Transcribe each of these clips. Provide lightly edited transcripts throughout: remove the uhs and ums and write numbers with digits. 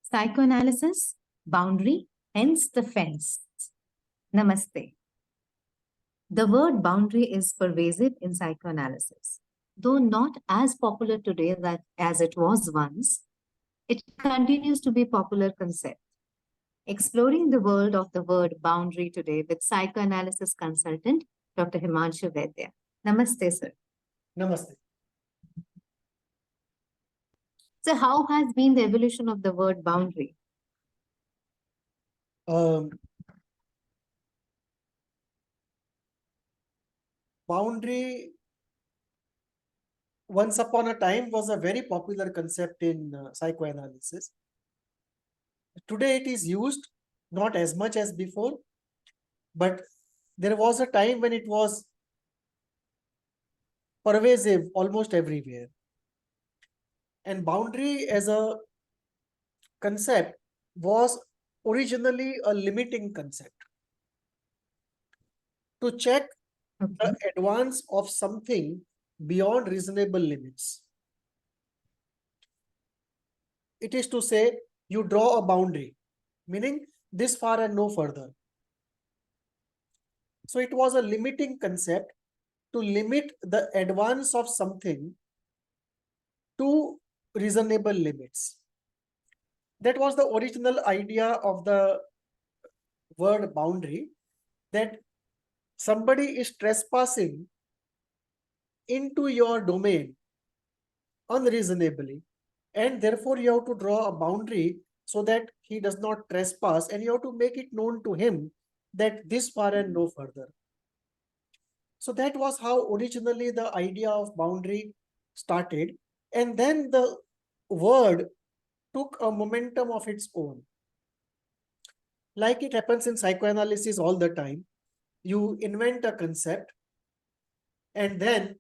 Psychoanalysis, boundary, hence the fence. Namaste. The word boundary is pervasive in psychoanalysis. Though not as popular today as it was once, it continues to be a popular concept. Exploring the world of the word boundary today with psychoanalysis consultant Dr. Himanshu Vaidya. Namaste, sir. Namaste. So how has been the evolution of the word boundary? Boundary, once upon a time, was a very popular concept in psychoanalysis. Today it is used, not as much as before, but there was a time when it was pervasive almost everywhere. And boundary as a concept was originally a limiting concept. To check the advance of something beyond reasonable limits. It is to say, you draw a boundary, meaning this far and no further. So it was a limiting concept to limit the advance of something to reasonable limits. That was the original idea of the word boundary, that somebody is trespassing into your domain unreasonably, and therefore you have to draw a boundary so that he does not trespass, and you have to make it known to him that this far and no further. So that was how originally the idea of boundary started, and then the word took a momentum of its own. Like it happens in psychoanalysis all the time, you invent a concept and then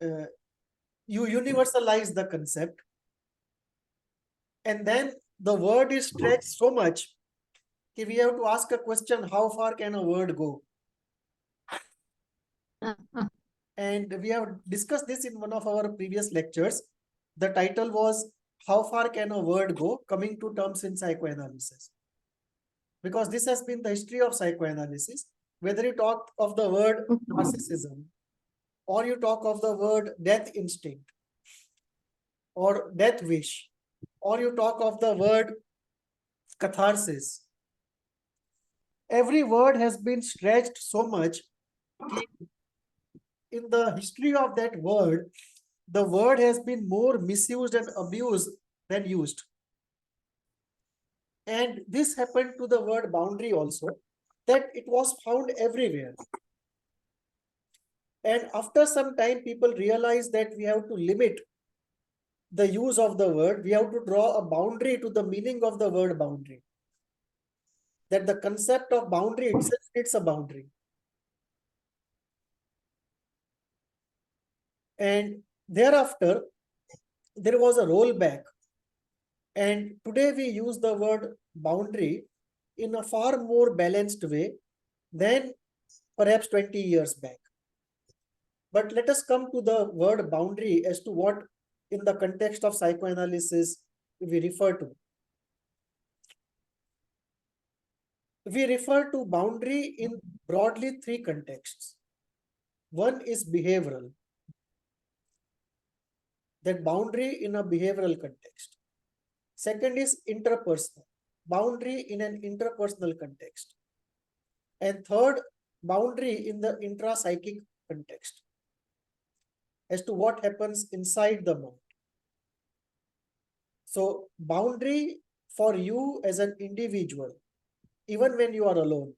you universalize the concept, and then the word is stretched so much that we have to ask a question, how far can a word go? And we have discussed this in one of our previous lectures. The title was, how far can a word go, coming to terms in psychoanalysis. Because this has been the history of psychoanalysis. Whether you talk of the word narcissism, or you talk of the word death instinct, or death wish, or you talk of the word catharsis, every word has been stretched so much. In the history of that word, the word has been more misused and abused than used. And this happened to the word boundary also, that it was found everywhere. And after some time, people realized that we have to limit the use of the word. We have to draw a boundary to the meaning of the word boundary. That the concept of boundary itself is a boundary. And thereafter, there was a rollback. And today we use the word boundary in a far more balanced way than perhaps 20 years back. But let us come to the word boundary as to what in the context of psychoanalysis we refer to. We refer to boundary in broadly three contexts. One is behavioral, that boundary in a behavioral context. Second is interpersonal, boundary in an interpersonal context. And third, boundary in the intrapsychic context, as to what happens inside the mind. So boundary for you as an individual, even when you are alone,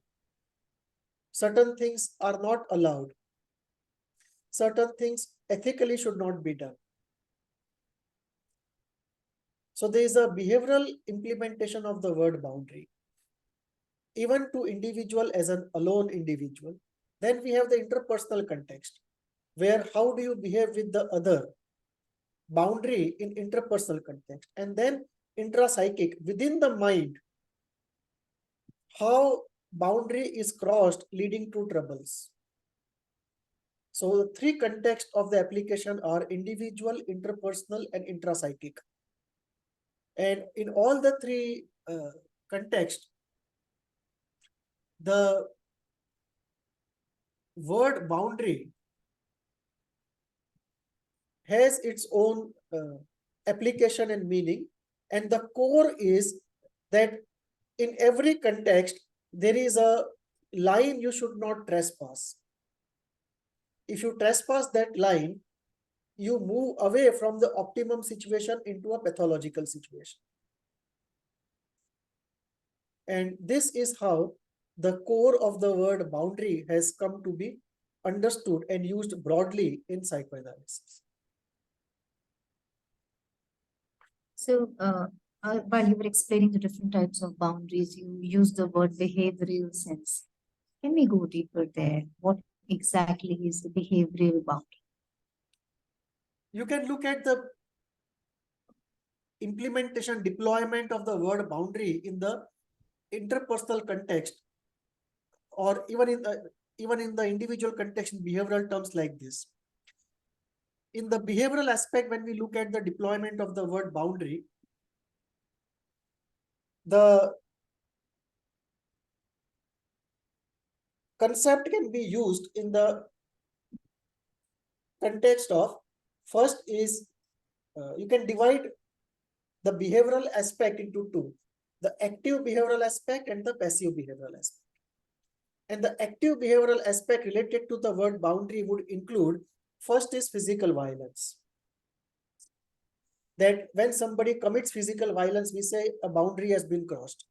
certain things are not allowed. Certain things ethically should not be done. So there is a behavioral implementation of the word boundary, even to individual as an alone individual. Then we have the interpersonal context, where how do you behave with the other, boundary in interpersonal context. And then intrapsychic, within the mind, how boundary is crossed, leading to troubles. So the three contexts of the application are individual, interpersonal, and intrapsychic. And in all the three contexts, the word boundary has its own application and meaning. And the core is that in every context, there is a line you should not trespass. If you trespass that line, you move away from the optimum situation into a pathological situation. And this is how the core of the word boundary has come to be understood and used broadly in psychoanalysis. So, while you were explaining the different types of boundaries, you used the word behavioral sense. Can we go deeper there? What exactly is the behavioral boundary? You can look at the implementation, deployment of the word boundary in the interpersonal context, or even in the individual context in behavioral terms like this. In the behavioral aspect, when we look at the deployment of the word boundary, the concept can be used in the context of, first is, you can divide the behavioral aspect into two, the active behavioral aspect and the passive behavioral aspect. And the active behavioral aspect related to the word boundary would include, first is physical violence. That when somebody commits physical violence, we say a boundary has been crossed.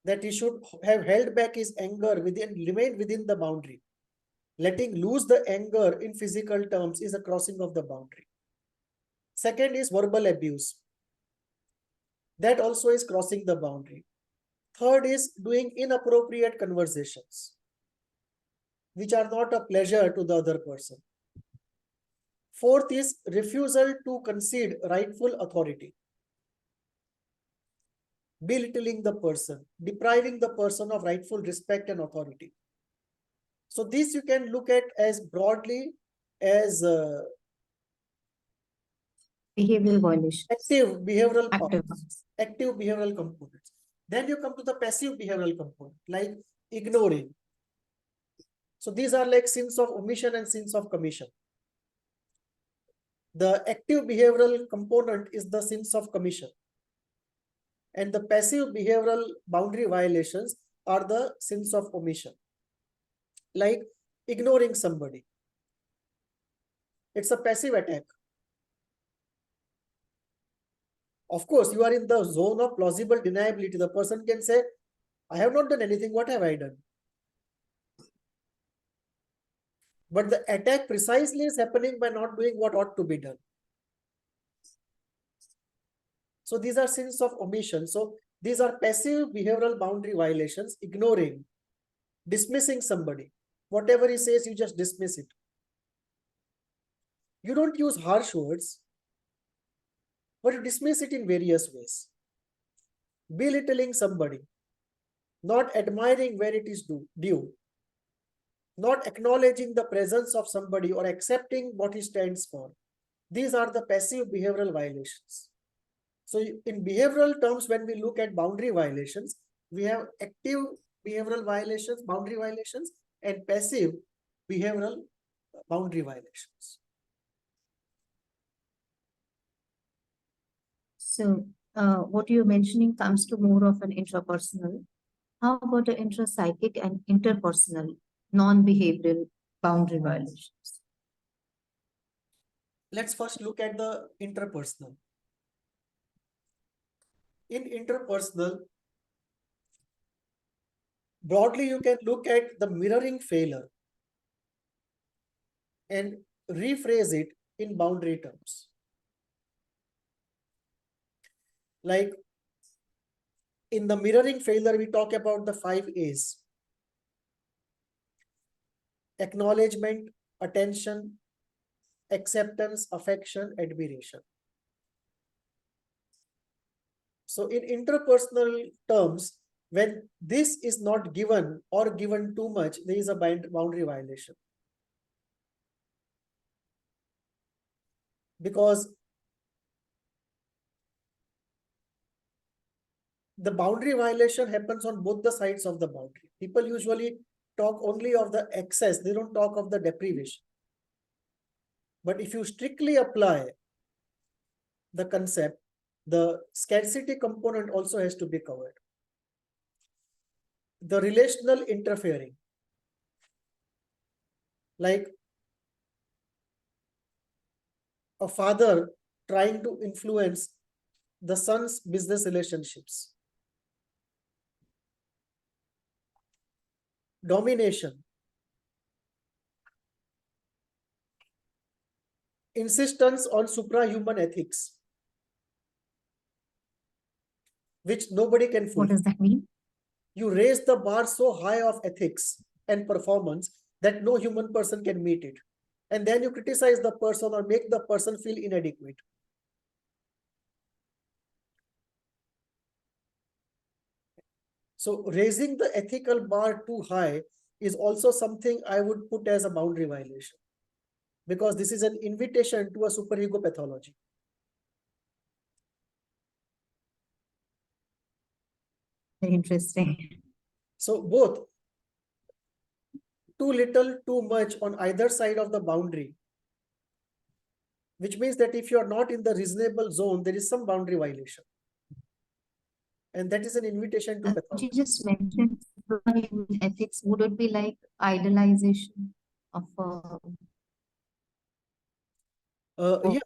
That he should have held back his anger remain within the boundary. Letting loose the anger in physical terms is a crossing of the boundary. Second is verbal abuse. That also is crossing the boundary. Third is doing inappropriate conversations, which are not a pleasure to the other person. Fourth is refusal to concede rightful authority, belittling the person, depriving the person of rightful respect and authority. So this you can look at as broadly as Behavioral violations. active behavioral Active parts, active behavioral components. Then you come to the passive behavioral component, like ignoring. So these are like sins of omission and sins of commission. The active behavioral component is the sins of commission, and the passive behavioral boundary violations are the sins of omission, like ignoring somebody. It's a passive attack. Of course, you are in the zone of plausible deniability. The person can say, I have not done anything. What have I done? But the attack precisely is happening by not doing what ought to be done. So these are sins of omission. So these are passive behavioral boundary violations, ignoring, dismissing somebody. Whatever he says, you just dismiss it. You don't use harsh words, but you dismiss it in various ways. Belittling somebody, not admiring where it is due, not acknowledging the presence of somebody or accepting what he stands for. These are the passive behavioral violations. So in behavioral terms, when we look at boundary violations, we have active behavioral violations, boundary violations, and passive behavioral boundary violations. So, what you're mentioning comes to more of an intrapersonal. How about the intrapsychic and interpersonal, non-behavioral boundary violations? Let's first look at the interpersonal. In interpersonal, broadly, you can look at the mirroring failure and rephrase it in boundary terms. Like in the mirroring failure, we talk about the 5 A's: acknowledgement, attention, acceptance, affection, admiration. So in interpersonal terms, when this is not given or given too much, there is a boundary violation. Because the boundary violation happens on both the sides of the boundary. People usually talk only of the excess, they don't talk of the deprivation. But if you strictly apply the concept, the scarcity component also has to be covered. The relational interfering, like a father trying to influence the son's business relationships. Domination. Insistence on suprahuman ethics, which nobody can fulfill. What does that mean? You raise the bar so high of ethics and performance that no human person can meet it. And then you criticize the person or make the person feel inadequate. So raising the ethical bar too high is also something I would put as a boundary violation, because this is an invitation to a superego pathology. Very interesting. So both too little, too much on either side of the boundary, which means that if you are not in the reasonable zone, there is some boundary violation. And that is an invitation to pathology. You just mentioned ethics. Would it be like idolization of Yeah.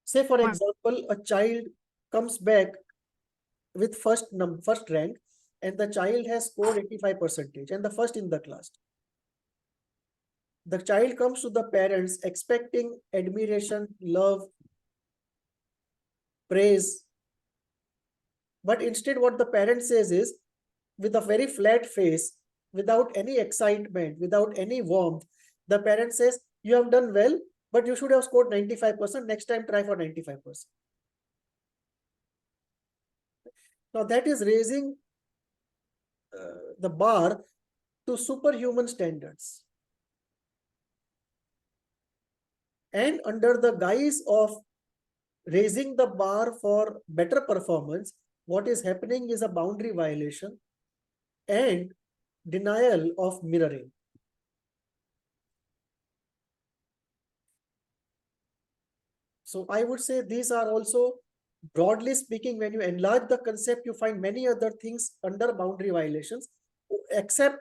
Say, for example, a child comes back with first rank, and the child has scored 85% and the first in the class. The child comes to the parents expecting admiration, love, praise. But instead, what the parent says is, with a very flat face, without any excitement, without any warmth, the parent says, you have done well, but you should have scored 95%. Next time, try for 95%. Now, that is raising the bar to superhuman standards. And under the guise of raising the bar for better performance, what is happening is a boundary violation and denial of mirroring. So I would say these are also, broadly speaking, when you enlarge the concept, you find many other things under boundary violations, except,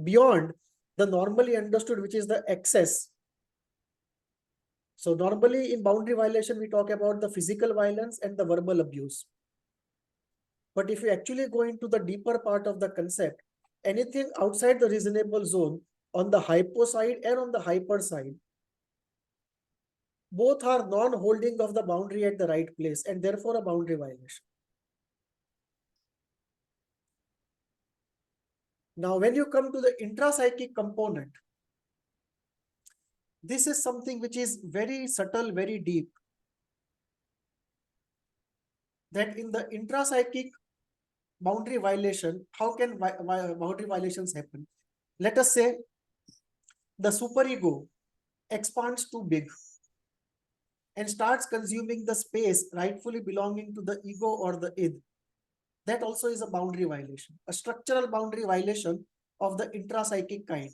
beyond the normally understood, which is the excess. So normally in boundary violation, we talk about the physical violence and the verbal abuse. But if you actually go into the deeper part of the concept, anything outside the reasonable zone on the hypo side and on the hyper side, both are non-holding of the boundary at the right place and therefore a boundary violation. Now, when you come to the intrapsychic component, this is something which is very subtle, very deep. That in the intrapsychic boundary violation, how can boundary violations happen? Let us say the superego expands too big and starts consuming the space rightfully belonging to the ego or the id. That also is a boundary violation, a structural boundary violation of the intrapsychic kind.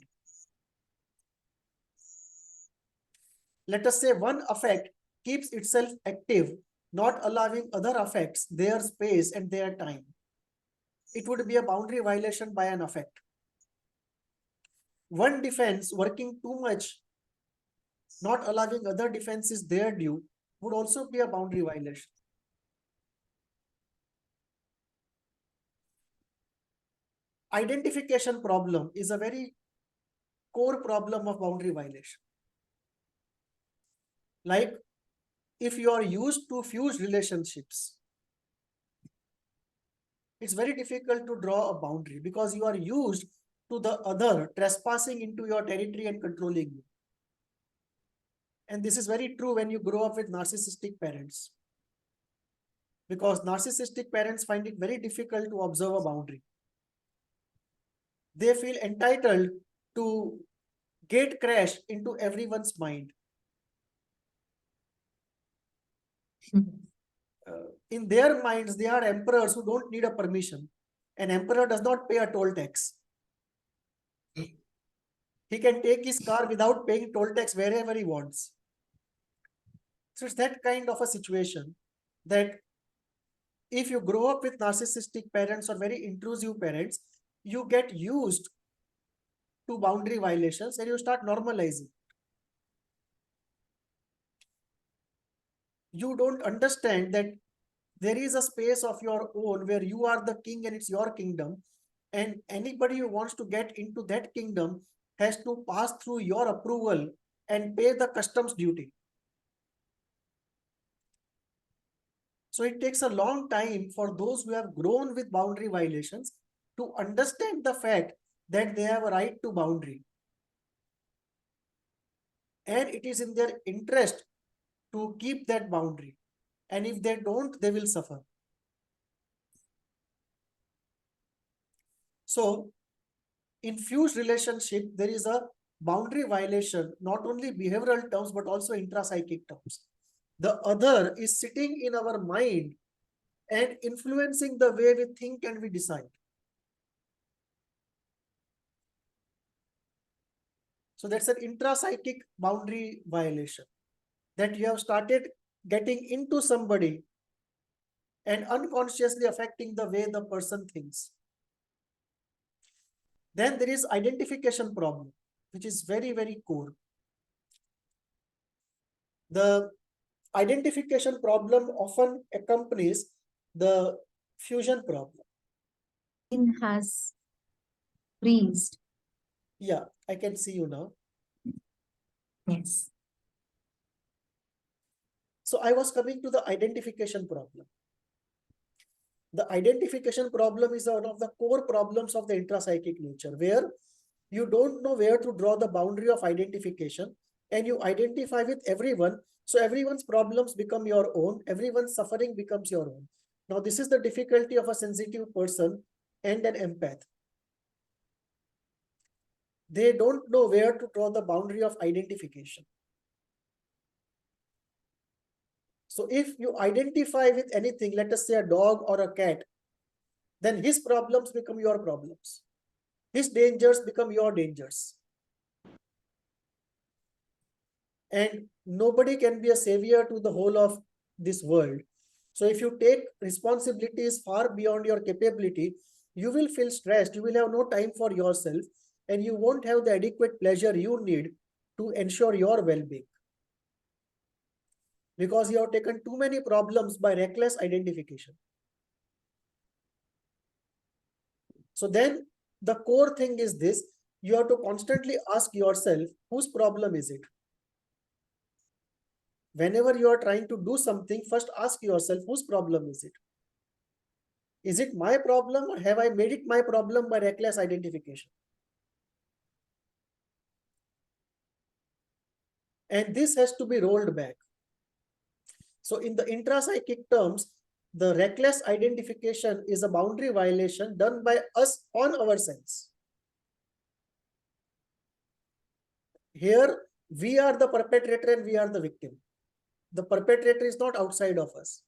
Let us say one affect keeps itself active, not allowing other affects their space and their time. It would be a boundary violation by an affect. One defense working too much, not allowing other defenses their due, would also be a boundary violation. Identification problem is a very core problem of boundary violation. Like if you are used to fused relationships, it's very difficult to draw a boundary because you are used to the other trespassing into your territory and controlling you. And this is very true when you grow up with narcissistic parents, because narcissistic parents find it very difficult to observe a boundary. They feel entitled to gate crash into everyone's mind. in their minds, they are emperors who don't need a permission. An emperor does not pay a toll tax. He can take his car without paying toll tax wherever he wants. So it's that kind of a situation that if you grow up with narcissistic parents or very intrusive parents, you get used to boundary violations and you start normalizing. You don't understand that there is a space of your own where you are the king and it's your kingdom. And anybody who wants to get into that kingdom has to pass through your approval and pay the customs duty. So it takes a long time for those who have grown with boundary violations to understand the fact that they have a right to boundary. And it is in their interest to keep that boundary. And if they don't, they will suffer. So in fused relationship, there is a boundary violation, not only behavioral terms, but also intrapsychic terms. The other is sitting in our mind and influencing the way we think and we decide. So that's an intrapsychic boundary violation, that you have started getting into somebody and unconsciously affecting the way the person thinks. Then there is identification problem, which is very, very core. The identification problem often accompanies the fusion problem. It has freezed. Yeah, I can see you now. Yes. So I was coming to the identification problem. The identification problem is one of the core problems of the intrapsychic nature, where you don't know where to draw the boundary of identification and you identify with everyone. So everyone's problems become your own, everyone's suffering becomes your own. Now, this is the difficulty of a sensitive person and an empath. They don't know where to draw the boundary of identification. So if you identify with anything, let us say a dog or a cat, then his problems become your problems. His dangers become your dangers. And nobody can be a savior to the whole of this world. So if you take responsibilities far beyond your capability, you will feel stressed, you will have no time for yourself, and you won't have the adequate pleasure you need to ensure your well-being. Because you have taken too many problems by reckless identification. So then the core thing is this: you have to constantly ask yourself, whose problem is it? Whenever you are trying to do something, first ask yourself, whose problem is it? Is it my problem, or have I made it my problem by reckless identification? And this has to be rolled back. So in the intrapsychic terms, the reckless identification is a boundary violation done by us on ourselves. Here, we are the perpetrator and we are the victim. The perpetrator is not outside of us.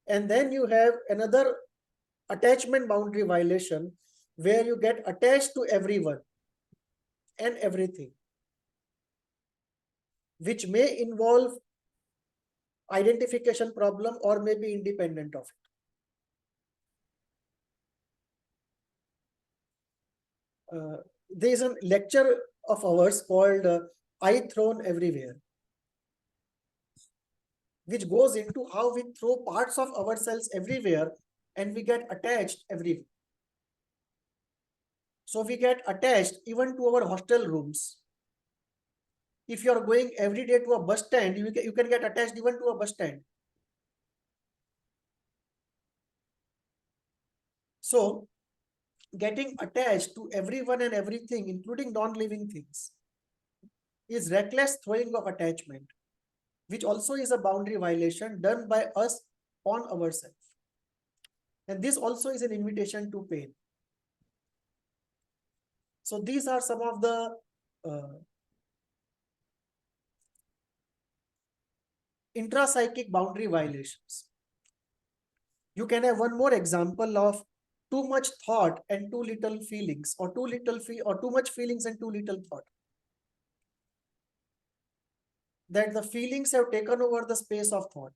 And then you have another attachment boundary violation where you get attached to everyone and everything, which may involve identification problem or may be independent of it. There is a lecture of ours called I Thrown Everywhere, which goes into how we throw parts of ourselves everywhere and we get attached everywhere. So we get attached even to our hostel rooms. If you are going every day to a bus stand, you can get attached even to a bus stand. So getting attached to everyone and everything, including non-living things, is reckless throwing of attachment, which also is a boundary violation done by us on ourselves. And this also is an invitation to pain. So these are some of the intrapsychic boundary violations. You can have one more example of too much thought and too little feelings, or too much feelings and too little thought. That the feelings have taken over the space of thought.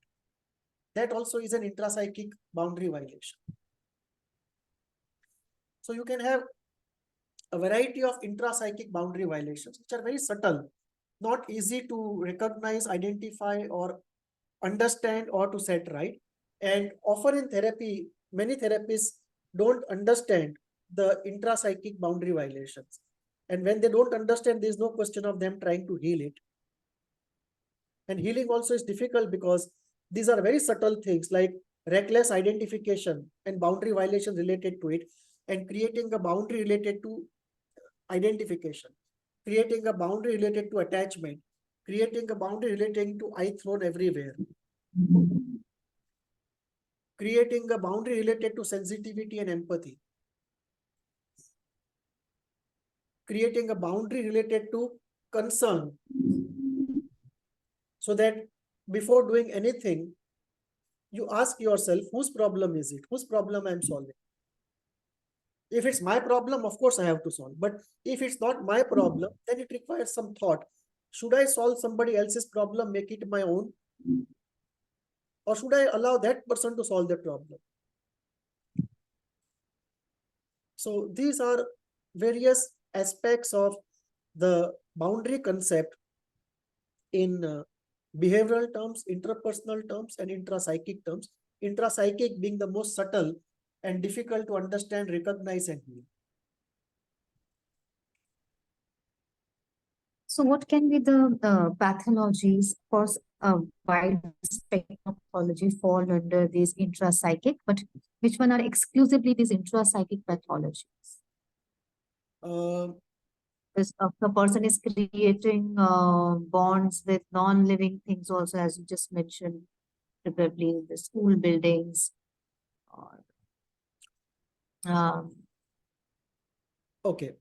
That also is an intrapsychic boundary violation. So you can have a variety of intrapsychic boundary violations, which are very subtle, not easy to recognize, identify, or understand, or to set right. And often in therapy, many therapists don't understand the intrapsychic boundary violations. And when they don't understand, there's no question of them trying to heal it. And healing also is difficult because these are very subtle things like reckless identification and boundary violation related to it, and creating a boundary related to identification, creating a boundary related to attachment, creating a boundary relating to I thrown everywhere, creating a boundary related to sensitivity and empathy, creating a boundary related to concern, so that before doing anything, you ask yourself, whose problem is it? Whose problem I'm solving? If it's my problem, of course I have to solve. But if it's not my problem, then it requires some thought. Should I solve somebody else's problem, make it my own? Or should I allow that person to solve the problem? So these are various aspects of the boundary concept in behavioral terms, interpersonal terms, and intrapsychic terms. Intrapsychic being the most subtle and difficult to understand, recognize, and heal. So what can be the pathologies? Of course, a wide spectrum of pathology fall under these intrapsychic, but which one are exclusively these intrapsychic pathologies? This, the person is creating bonds with non-living things also, as you just mentioned, probably the school buildings, or okay,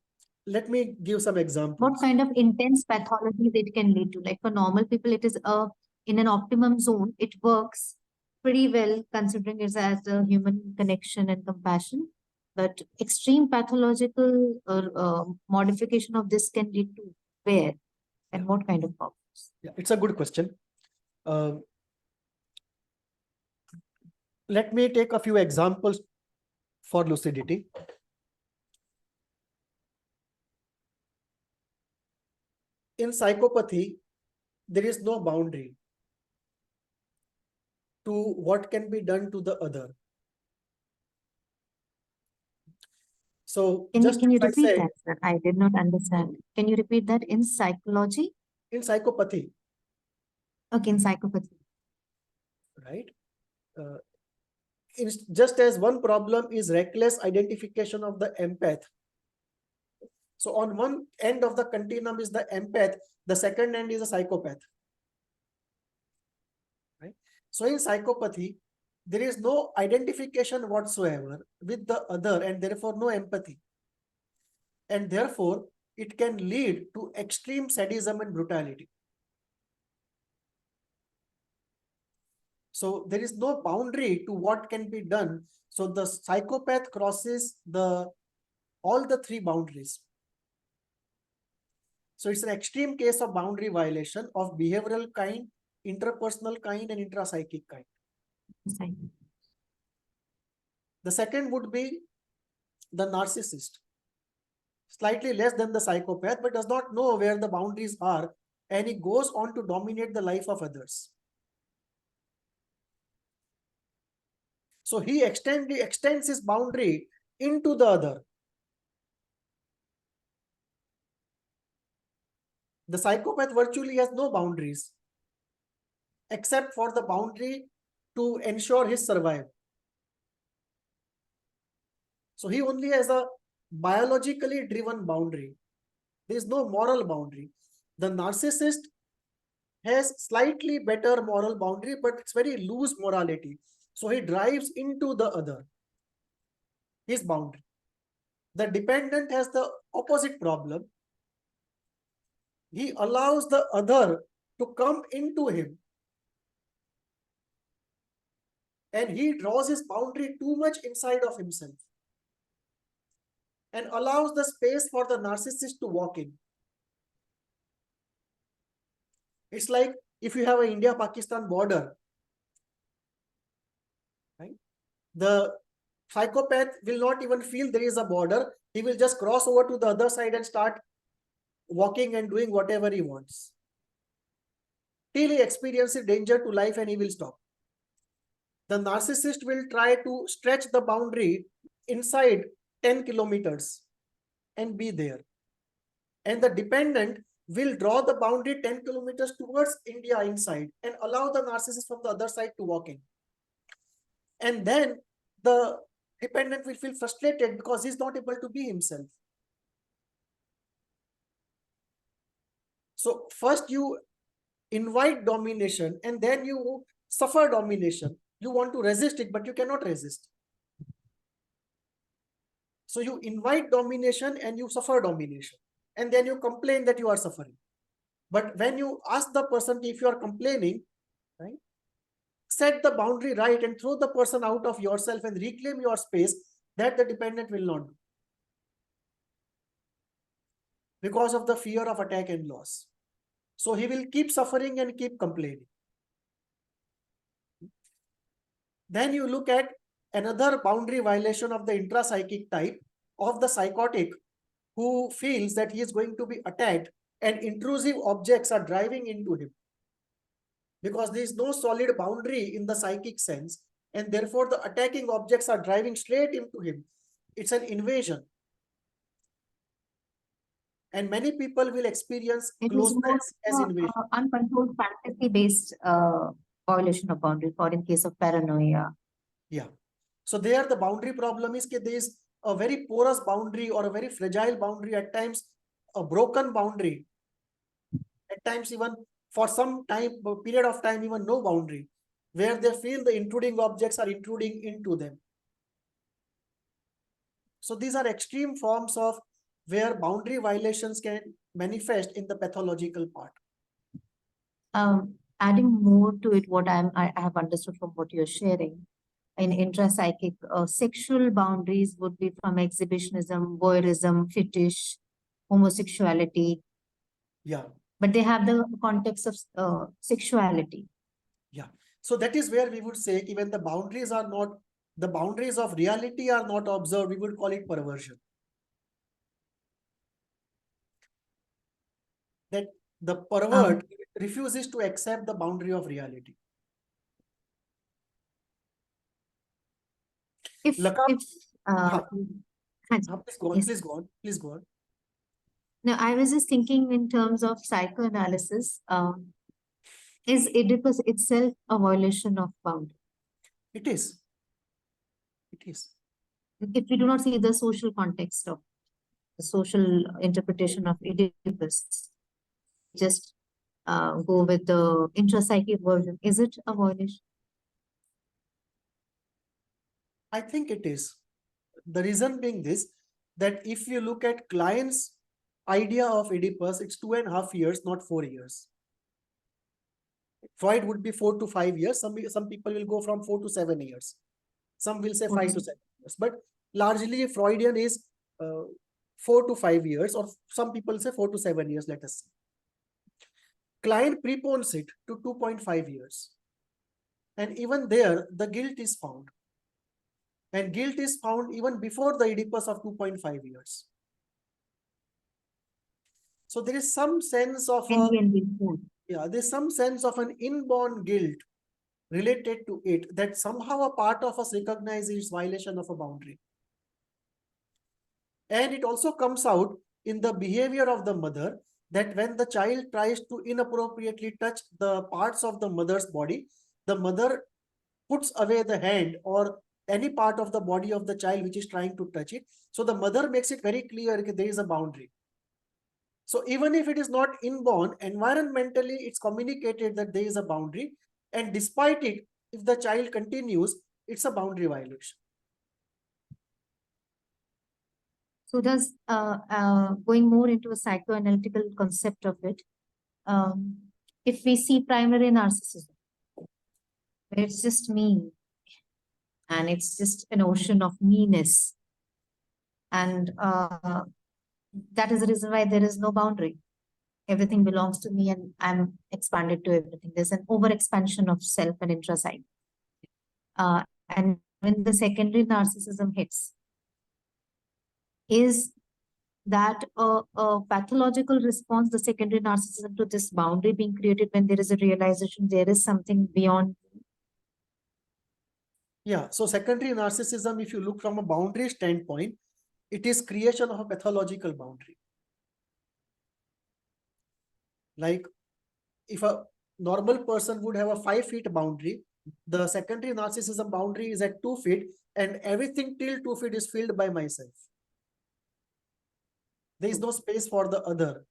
let me give some examples. what kind of intense pathologies it can lead to? Like for normal people, it is in an optimum zone. It works pretty well considering it as a human connection and compassion. But extreme pathological modification of this can lead to where and what kind of problems? Yeah, it's a good question. Let me take a few examples for lucidity. In psychopathy, there is no boundary to what can be done to the other. So can you repeat that, sir? I did not understand. Can you repeat that in psychology? In psychopathy. Okay, in psychopathy. Right. Just as one problem is reckless identification of the empath. So on one end of the continuum is the empath, the second end is a psychopath. Right. So in psychopathy, there is no identification whatsoever with the other, and therefore no empathy. And therefore, it can lead to extreme sadism and brutality. So there is no boundary to what can be done. So the psychopath crosses all the three boundaries. So it's an extreme case of boundary violation of behavioral kind, interpersonal kind, and intrapsychic kind. The second would be the narcissist, slightly less than the psychopath, but does not know where the boundaries are, and he goes on to dominate the life of others. So he extends his boundary into the other. The psychopath virtually has no boundaries except for the boundary to ensure his survival. So he only has a biologically driven boundary. There is no moral boundary. The narcissist has slightly better moral boundary, but it's very loose morality. So he drives into the other, his boundary. The dependent has the opposite problem. He allows the other to come into him and he draws his boundary too much inside of himself and allows the space for the narcissist to walk in. It's like if you have an India-Pakistan border, right? The psychopath will not even feel there is a border. He will just cross over to the other side and start walking and doing whatever he wants, till he experiences danger to life and he will stop. The narcissist will try to stretch the boundary inside 10 kilometers and be there. And the dependent will draw the boundary 10 kilometers towards India inside and allow the narcissist from the other side to walk in. And then the dependent will feel frustrated because he's not able to be himself. So first you invite domination and then you suffer domination. You want to resist it, but you cannot resist. So you invite domination and you suffer domination. And then you complain that you are suffering. But when you ask the person if you are complaining, right, set the boundary right and throw the person out of yourself and reclaim your space, that the dependent will not do. Because of the fear of attack and loss. So he will keep suffering and keep complaining. Then you look at another boundary violation of the intrapsychic type of the psychotic who feels that he is going to be attacked and intrusive objects are driving into him. Because there is no solid boundary in the psychic sense, and therefore the attacking objects are driving straight into him. It's an invasion. And many people will experience closeness as invasion. Uncontrolled fantasy-based violation of boundary, for in case of paranoia. Yeah. So there the boundary problem is that there is a very porous boundary or a very fragile boundary, at times a broken boundary, at times even for some time, period of time, even no boundary, where they feel the intruding objects are intruding into them. So these are extreme forms of where boundary violations can manifest in the pathological part. Adding more to it, what I have understood from what you're sharing, in intrapsychic, sexual boundaries would be from exhibitionism, voyeurism, fetish, homosexuality. Yeah. But they have the context of sexuality. Yeah. So that is where we would say even the boundaries are not, the boundaries of reality are not observed, we would call it perversion. That the pervert refuses to accept the boundary of reality. Please go on, please go on, please go on. Now, I was just thinking in terms of psychoanalysis, is Oedipus itself a violation of boundary? It is. It is. If we do not see the social context of the social interpretation of Oedipus, just go with the intrapsychic version, is it a violation? I think it is. The reason being this, that if you look at client's idea of Oedipus, it's 2.5 years, not 4 years. Freud would be 4 to 5 years. Some people will go from 4 to 7 years. Some will say 5 to 7 years. But largely Freudian is 4 to 5 years, or some people say 4 to 7 years, let us say. Client prepones it to 2.5 years. And even there, the guilt is found. And guilt is found even before the Oedipus of 2.5 years. So there is some sense of there's some sense of an inborn guilt related to it, that somehow a part of us recognizes violation of a boundary. And it also comes out in the behavior of the mother, that when the child tries to inappropriately touch the parts of the mother's body, the mother puts away the hand or any part of the body of the child which is trying to touch it. So the mother makes it very clear that there is a boundary. So even if it is not inborn, environmentally it's communicated that there is a boundary, and despite it, if the child continues, it's a boundary violation. So does going more into a psychoanalytical concept of it, if we see primary narcissism, where it's just me, and it's just an ocean of meanness. And that is the reason why there is no boundary. Everything belongs to me and I'm expanded to everything. There's an overexpansion of self and intraside. And when the secondary narcissism hits, is that a pathological response, the secondary narcissism, to this boundary being created when there is a realization there is something beyond? Yeah, so secondary narcissism, if you look from a boundary standpoint, it is creation of a pathological boundary. Like if a normal person would have a 5 feet boundary, the secondary narcissism boundary is at 2 feet, and everything till 2 feet is filled by myself. There is no space for the other.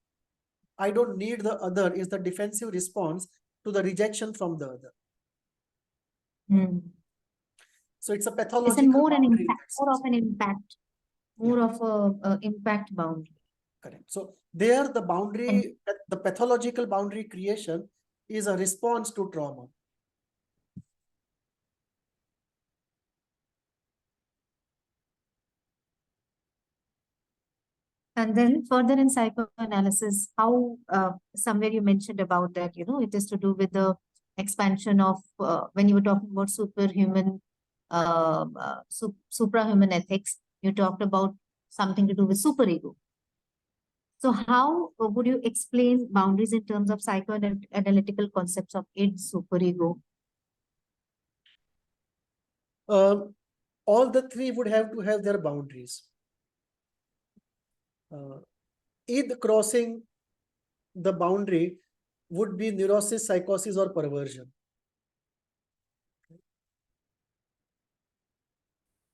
I don't need the other is the defensive response to the rejection from the other. So it's a pathological more boundary. More of an impact, more of a impact boundary. Correct. So there the boundary, the pathological boundary creation is a response to trauma. And then further in psychoanalysis, how somewhere you mentioned about that, it is to do with the expansion of, when you were talking about superhuman, suprahuman ethics, you talked about something to do with superego. So how would you explain boundaries in terms of psychoanalytical concepts of id, superego? All the three would have to have their boundaries. Id crossing the boundary would be neurosis, psychosis, or perversion.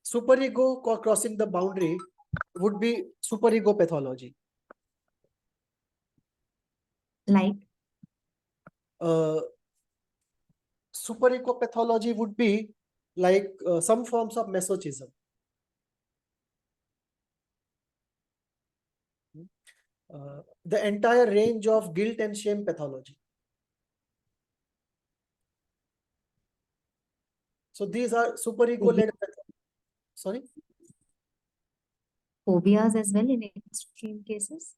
Superego crossing the boundary would be superego pathology. Like? Superego pathology would be like some forms of masochism. The entire range of guilt and shame pathology. So these are superego-led pathology. Sorry? Phobias as well in extreme cases?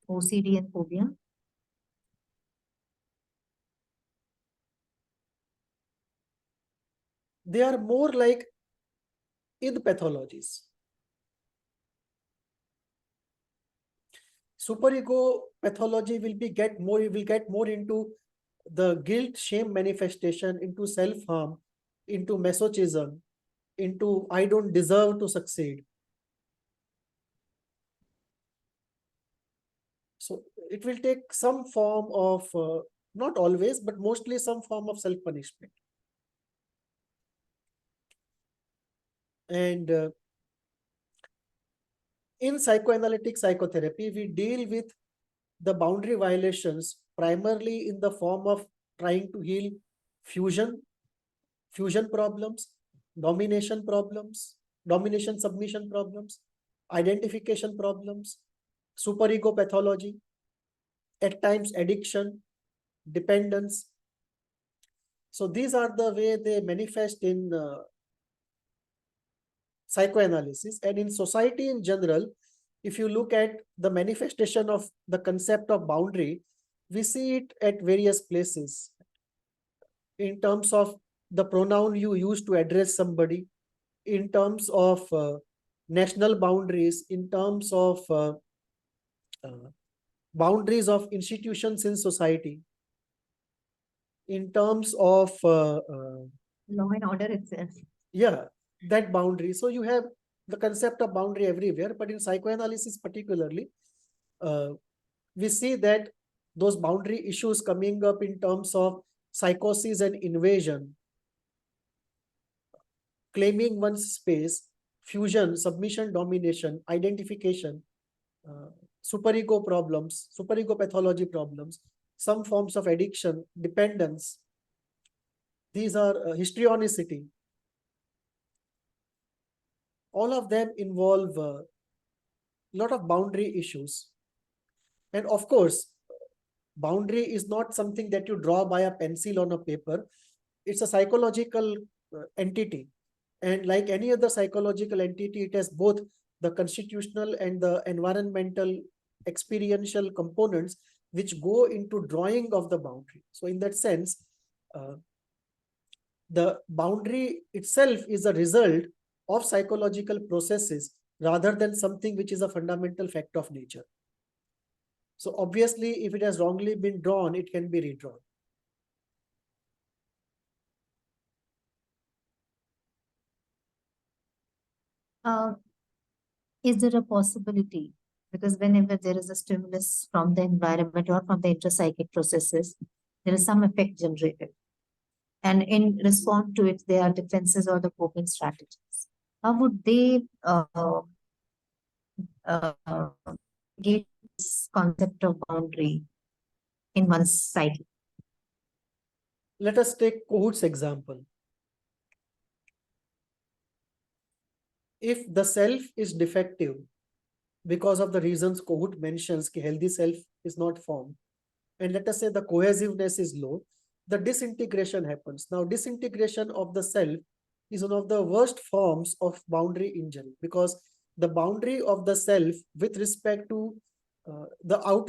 OCD and phobia? They are more like id pathologies. Superego pathology will get more into the guilt, shame manifestation, into self-harm, into masochism, into I don't deserve to succeed. So it will take some form of, not always, but mostly some form of self-punishment. And in psychoanalytic psychotherapy, we deal with the boundary violations primarily in the form of trying to heal fusion problems, domination submission problems, identification problems, superego pathology, at times addiction, dependence. So these are the way they manifest in psychoanalysis. And in society in general, if you look at the manifestation of the concept of boundary, we see it at various places in terms of the pronoun you use to address somebody, in terms of national boundaries, in terms of boundaries of institutions in society, in terms of law and order itself. Yeah, that boundary. So you have the concept of boundary everywhere, but in psychoanalysis particularly, we see that those boundary issues coming up in terms of psychosis and invasion, claiming one's space, fusion, submission, domination, identification, superego problems, superego pathology problems, some forms of addiction, dependence. These are histrionicity. All of them involve a lot of boundary issues. And of course, boundary is not something that you draw by a pencil on a paper. it's a psychological entity. And like any other psychological entity, it has both the constitutional and the environmental experiential components which go into drawing of the boundary. So in that sense, the boundary itself is a result of psychological processes rather than something which is a fundamental fact of nature. So obviously, if it has wrongly been drawn, it can be redrawn. Is there a possibility? Because whenever there is a stimulus from the environment or from the intrapsychic processes, there is some effect generated. And in response to it, there are defenses or the coping strategies. How would they get this concept of boundary in one's psyche? Let us take Kohut's example. If the self is defective because of the reasons Kohut mentions, कि healthy self is not formed, and let us say the cohesiveness is low, the disintegration happens. Now, disintegration of the self is one of the worst forms of boundary injury, because the boundary of the self with respect to the outer